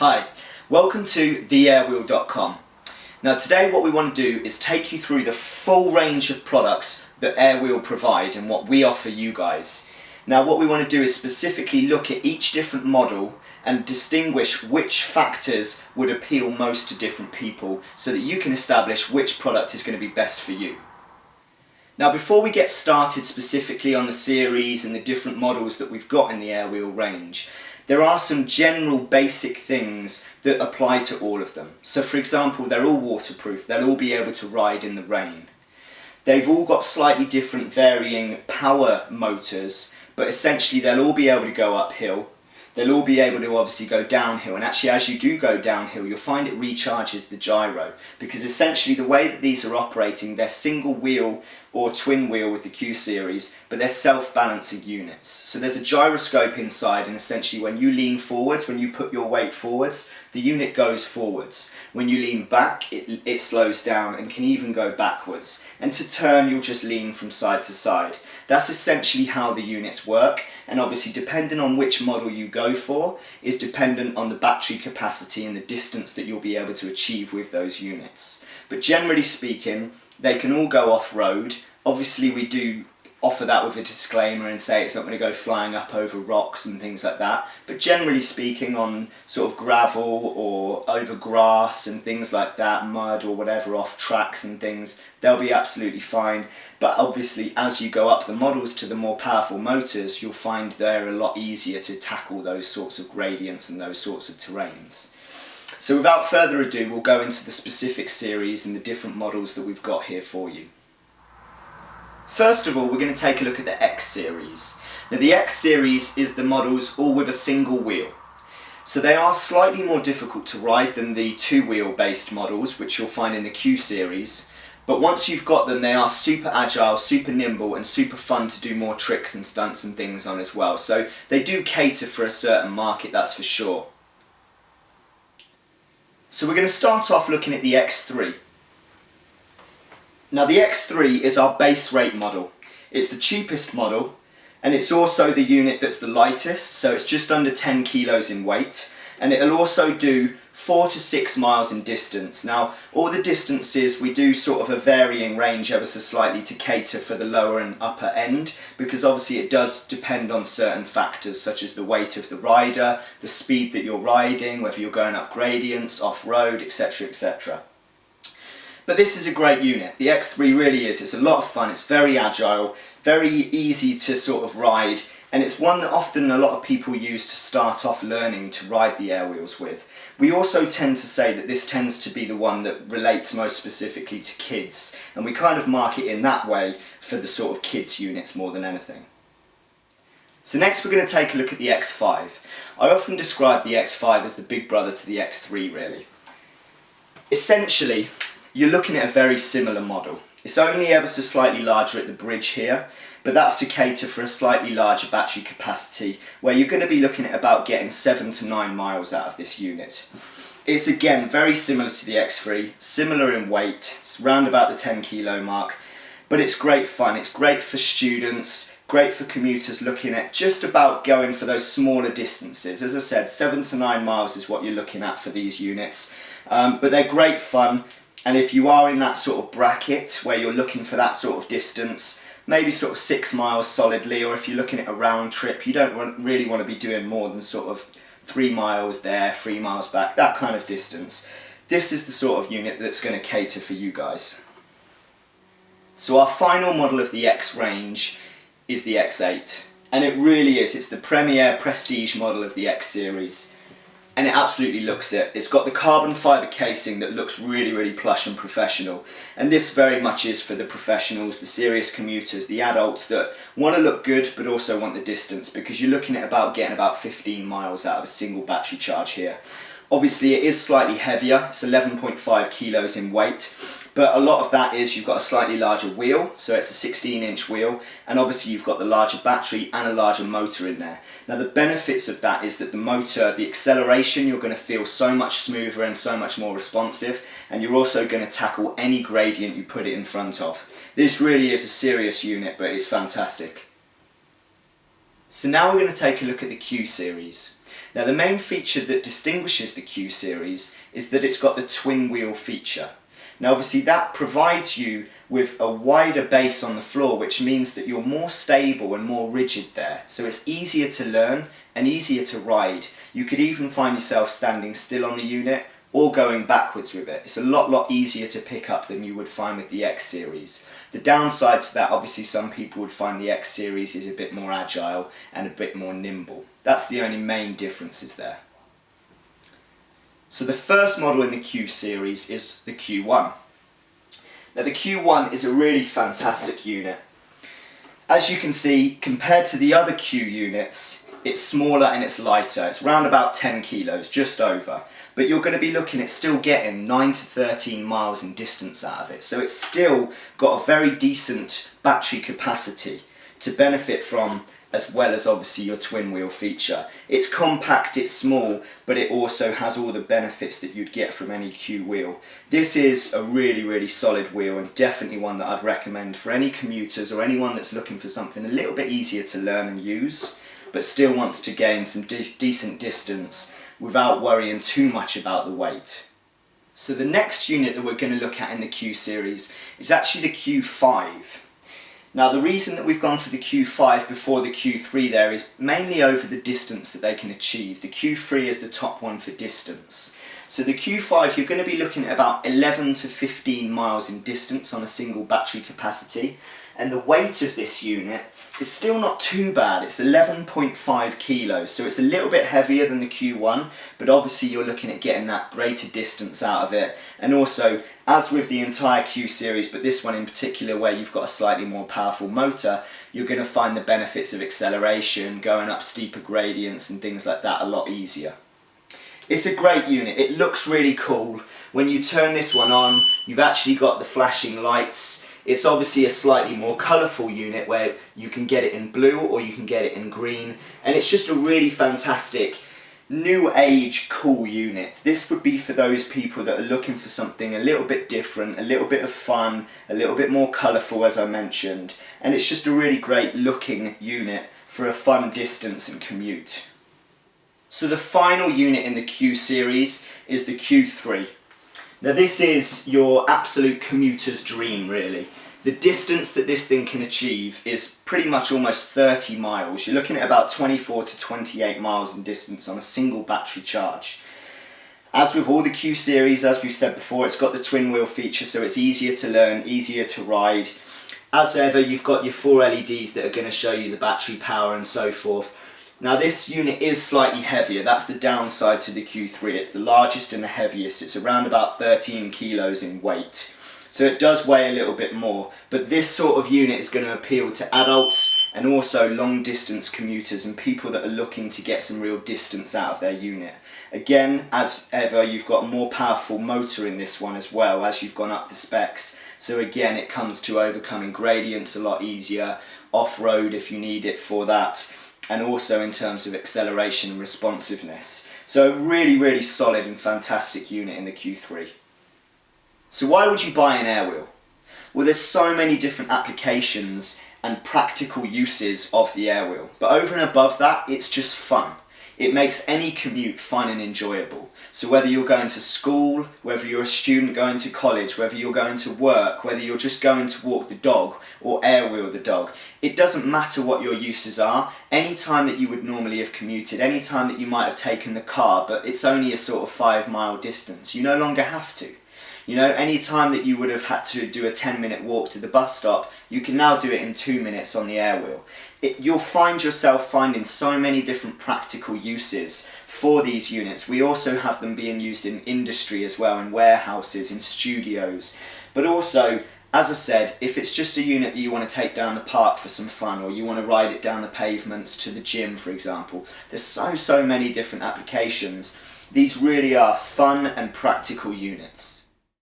Hi, welcome to theairwheel.com. Now today what we want to do is take you through the full range of products that AirWheel provide and what we offer you guys. Now what we want to do is specifically look at each different model and distinguish which factors would appeal most to different people so that you can establish which product is going to be best for you. Now before we get started specifically on the series and the different models that we've got in the AirWheel range, there are some general basic things that apply to all of them. So for example, they're all waterproof, they'll all be able to ride in the rain. They've all got slightly different varying power motors, but essentially they'll all be able to go uphill. They'll all be able to obviously go downhill, and actually as you do go downhill you'll find it recharges the gyro, because essentially the way that these are operating, they're single wheel or twin wheel with the Q series, but they're self-balancing units. So there's a gyroscope inside, and essentially when you lean forwards, when you put your weight forwards, the unit goes forwards. When you lean back, it slows down and can even go backwards. And to turn, you'll just lean from side to side. That's essentially how the units work, and obviously depending on which model you go for is dependent on the battery capacity and the distance that you'll be able to achieve with those units. But generally speaking, they can all go off-road. Obviously we do offer that with a disclaimer and say it's not going to go flying up over rocks and things like that, but generally speaking on sort of gravel or over grass and things like that, mud or whatever, off tracks and things, they'll be absolutely fine. But obviously as you go up the models to the more powerful motors, you'll find they're a lot easier to tackle those sorts of gradients and those sorts of terrains. So without further ado, we'll go into the specific series and the different models that we've got here for you. First of all, we're going to take a look at the X series. Now the X series is the models all with a single wheel. So they are slightly more difficult to ride than the two-wheel based models, which you'll find in the Q series. But once you've got them, they are super agile, super nimble and super fun to do more tricks and stunts and things on as well. So they do cater for a certain market, that's for sure. So we're going to start off looking at the X3. Now the X3 is our base rate model. It's the cheapest model, and it's also the unit that's the lightest, so it's just under 10 kilos in weight, and it'll also do 4 to 6 miles in distance. Now all the distances we do sort of a varying range ever so slightly to cater for the lower and upper end, because obviously it does depend on certain factors such as the weight of the rider, the speed that you're riding, whether you're going up gradients, off-road, etc, etc. But this is a great unit. The X3 really is. It's a lot of fun, it's very agile, very easy to sort of ride, and it's one that often a lot of people use to start off learning to ride the AirWheels with. We also tend to say that this tends to be the one that relates most specifically to kids, and we kind of mark it in that way for the sort of kids units more than anything. So next we're going to take a look at the X5. I often describe the X5 as the big brother to the X3 really. Essentially, you're looking at a very similar model. It's only ever so slightly larger at the bridge here, but that's to cater for a slightly larger battery capacity, where you're going to be looking at about getting 7 to 9 miles out of this unit. It's again very similar to the X3, similar in weight, it's around about the 10 kilo mark, but it's great fun. It's great for students, great for commuters looking at just about going for those smaller distances. As I said, 7 to 9 miles is what you're looking at for these units, but they're great fun. And if you are in that sort of bracket where you're looking for that sort of distance, maybe sort of 6 miles solidly, or if you're looking at a round trip, you don't really want to be doing more than sort of 3 miles there, 3 miles back, that kind of distance. This is the sort of unit that's going to cater for you guys. So our final model of the X range is the X8. And it really is, it's the premier prestige model of the X series. And it absolutely looks it. It's got the carbon fibre casing that looks really, really plush and professional. And this very much is for the professionals, the serious commuters, the adults that want to look good but also want the distance, because you're looking at getting about 15 miles out of a single battery charge here. Obviously it is slightly heavier, it's 11.5 kilos in weight, but a lot of that is you've got a slightly larger wheel, so it's a 16-inch wheel, and obviously you've got the larger battery and a larger motor in there. Now the benefits of that is that the motor, the acceleration, you're going to feel so much smoother and so much more responsive, and you're also going to tackle any gradient you put it in front of. This really is a serious unit, but it's fantastic. So now we're going to take a look at the Q series. Now the main feature that distinguishes the Q series is that it's got the twin wheel feature. Now obviously that provides you with a wider base on the floor, which means that you're more stable and more rigid there. So it's easier to learn and easier to ride. You could even find yourself standing still on the unit or going backwards with it. It's a lot easier to pick up than you would find with the X series. The downside to that, obviously some people would find the X series is a bit more agile and a bit more nimble. That's the only main differences there. So the first model in the Q series is the Q1. Now the Q1 is a really fantastic unit. As you can see, compared to the other Q units, it's smaller and it's lighter. It's around about 10 kilos, just over. But you're going to be looking at still getting 9 to 13 miles in distance out of it. So it's still got a very decent battery capacity to benefit from, as well as obviously your twin wheel feature. It's compact, it's small, but it also has all the benefits that you'd get from any Q wheel. This is a really solid wheel, and definitely one that I'd recommend for any commuters or anyone that's looking for something a little bit easier to learn and use, but still wants to gain some decent distance without worrying too much about the weight. So the next unit that we're going to look at in the Q series is actually the Q5. Now the reason that we've gone for the Q5 before the Q3 there is mainly over the distance that they can achieve. The Q3 is the top one for distance. So the Q5, you're going to be looking at about 11 to 15 miles in distance on a single battery capacity. And the weight of this unit is still not too bad. It's 11.5 kilos, so it's a little bit heavier than the Q1, but obviously you're looking at getting that greater distance out of it. And also, as with the entire Q series, but this one in particular where you've got a slightly more powerful motor, you're going to find the benefits of acceleration, going up steeper gradients and things like that a lot easier. It's a great unit. It looks really cool. When you turn this one on, you've actually got the flashing lights. It's obviously a slightly more colourful unit where you can get it in blue or you can get it in green, and it's just a really fantastic new age cool unit. This would be for those people that are looking for something a little bit different, a little bit of fun, a little bit more colourful as I mentioned, and it's just a really great looking unit for a fun distance and commute. So the final unit in the Q series is the Q3. Now this is your absolute commuter's dream really. The distance that this thing can achieve is pretty much almost 30 miles. You're looking at about 24 to 28 miles in distance on a single battery charge. As with all the Q series, as we've said before, it's got the twin wheel feature, so it's easier to learn, easier to ride. As ever, you've got your 4 LEDs that are going to show you the battery power and so forth. Now this unit is slightly heavier. That's the downside to the Q3. It's the largest and the heaviest. It's around about 13 kilos in weight. So it does weigh a little bit more, but this sort of unit is going to appeal to adults and also long distance commuters and people that are looking to get some real distance out of their unit. Again, as ever, you've got a more powerful motor in this one as well as you've gone up the specs. So again, it comes to overcoming gradients a lot easier, off-road if you need it for that, and also in terms of acceleration and responsiveness. So a really solid and fantastic unit in the Q3. So why would you buy an AirWheel? Well, there's so many different applications and practical uses of the AirWheel, but over and above that, it's just fun. It makes any commute fun and enjoyable. So whether you're going to school, whether you're a student going to college, whether you're going to work, whether you're just going to walk the dog or airwheel the dog, it doesn't matter what your uses are. Any time that you would normally have commuted, any time that you might have taken the car, but it's only a sort of 5 mile distance, you no longer have to. You know, any time that you would have had to do a 10-minute walk to the bus stop, you can now do it in 2 minutes on the AirWheel. You'll find yourself finding so many different practical uses for these units. We also have them being used in industry as well, in warehouses, in studios. But also, as I said, if it's just a unit that you want to take down the park for some fun, or you want to ride it down the pavements to the gym, for example, there's so many different applications. These really are fun and practical units.